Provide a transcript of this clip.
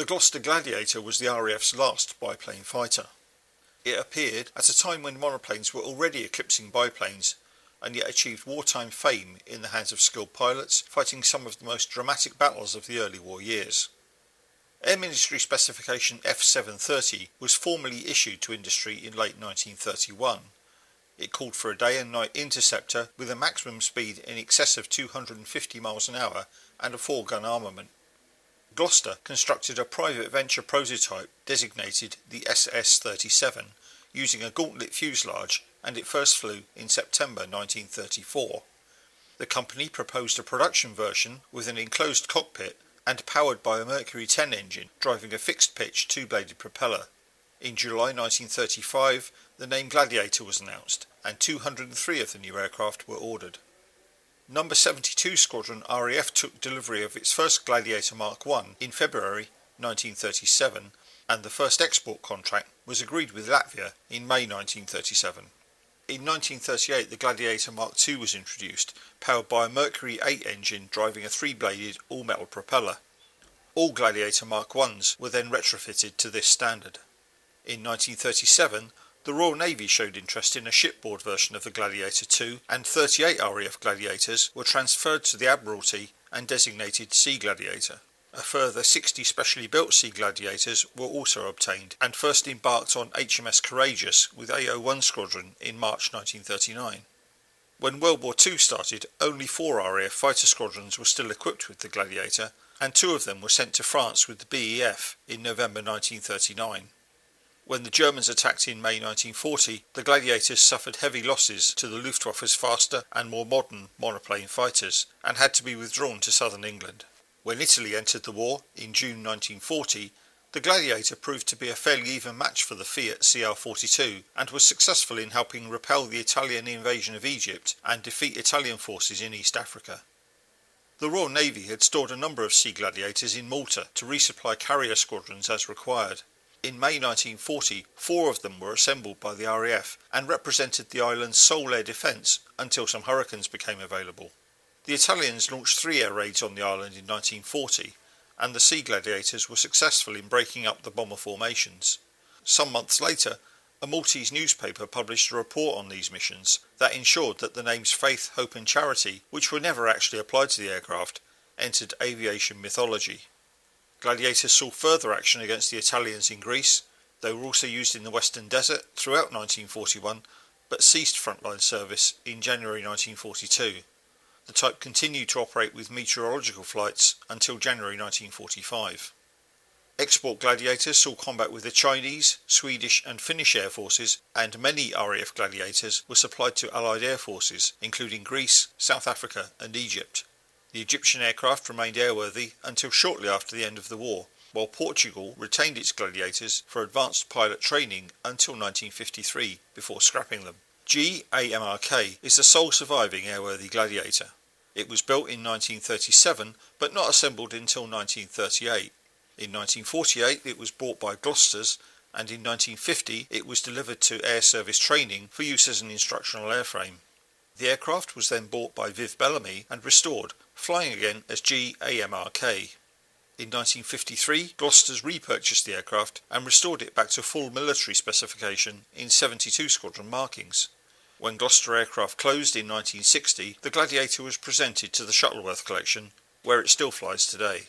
The Gloster Gladiator was the RAF's last biplane fighter. It appeared at a time when monoplanes were already eclipsing biplanes, and yet achieved wartime fame in the hands of skilled pilots fighting some of the most dramatic battles of the early war years. Air Ministry Specification F730 was formally issued to industry in late 1931. It called for a day and night interceptor with a maximum speed in excess of 250 miles an hour and a 4-gun armament. Gloster constructed a private venture prototype designated the SS.37 using a gauntlet fuselage, and it first flew in September 1934. The company proposed a production version with an enclosed cockpit and powered by a Mercury 10 engine driving a fixed-pitch 2-bladed propeller. In July 1935, the name Gladiator was announced, and 203 of the new aircraft were ordered. No. 72 Squadron RAF took delivery of its first Gladiator Mark I in February 1937, and the first export contract was agreed with Latvia in May 1937. In 1938, the Gladiator Mark II was introduced, powered by a Mercury 8 engine driving a 3-bladed all-metal propeller. All Gladiator Mark Is were then retrofitted to this standard. In 1937, the Royal Navy showed interest in a shipboard version of the Gladiator II, and 38 RAF Gladiators were transferred to the Admiralty and designated Sea Gladiator. A further 60 specially built Sea Gladiators were also obtained, and first embarked on HMS Courageous with A01 Squadron in March 1939. When World War II started, only 4 RAF fighter squadrons were still equipped with the Gladiator, and 2 of them were sent to France with the BEF in November 1939. When the Germans attacked in May 1940, the Gladiators suffered heavy losses to the Luftwaffe's faster and more modern monoplane fighters, and had to be withdrawn to southern England. When Italy entered the war in June 1940, the Gladiator proved to be a fairly even match for the Fiat CR-42, and was successful in helping repel the Italian invasion of Egypt and defeat Italian forces in East Africa. The Royal Navy had stored a number of Sea Gladiators in Malta to resupply carrier squadrons as required. In May 1940, 4 of them were assembled by the RAF and represented the island's sole air defence until some Hurricanes became available. The Italians launched 3 air raids on the island in 1940, and the Sea Gladiators were successful in breaking up the bomber formations. Some months later, a Maltese newspaper published a report on these missions that ensured that the names Faith, Hope and Charity, which were never actually applied to the aircraft, entered aviation mythology. Gladiators saw further action against the Italians in Greece. They were also used in the Western Desert throughout 1941, but ceased frontline service in January 1942. The type continued to operate with meteorological flights until January 1945. Export Gladiators saw combat with the Chinese, Swedish and Finnish air forces, and many RAF Gladiators were supplied to Allied air forces, including Greece, South Africa and Egypt. The Egyptian aircraft remained airworthy until shortly after the end of the war, while Portugal retained its Gladiators for advanced pilot training until 1953 before scrapping them. AMRK is the sole surviving airworthy Gladiator. It was built in 1937 but not assembled until 1938. In 1948 it was bought by Glosters, and in 1950 it was delivered to Air Service Training for use as an instructional airframe. The aircraft was then bought by Viv Bellamy and restored, flying again as AMRK. In 1953, Glosters repurchased the aircraft and restored it back to full military specification in 72 Squadron markings. When Gloster Aircraft closed in 1960, the Gladiator was presented to the Shuttleworth collection, where it still flies today.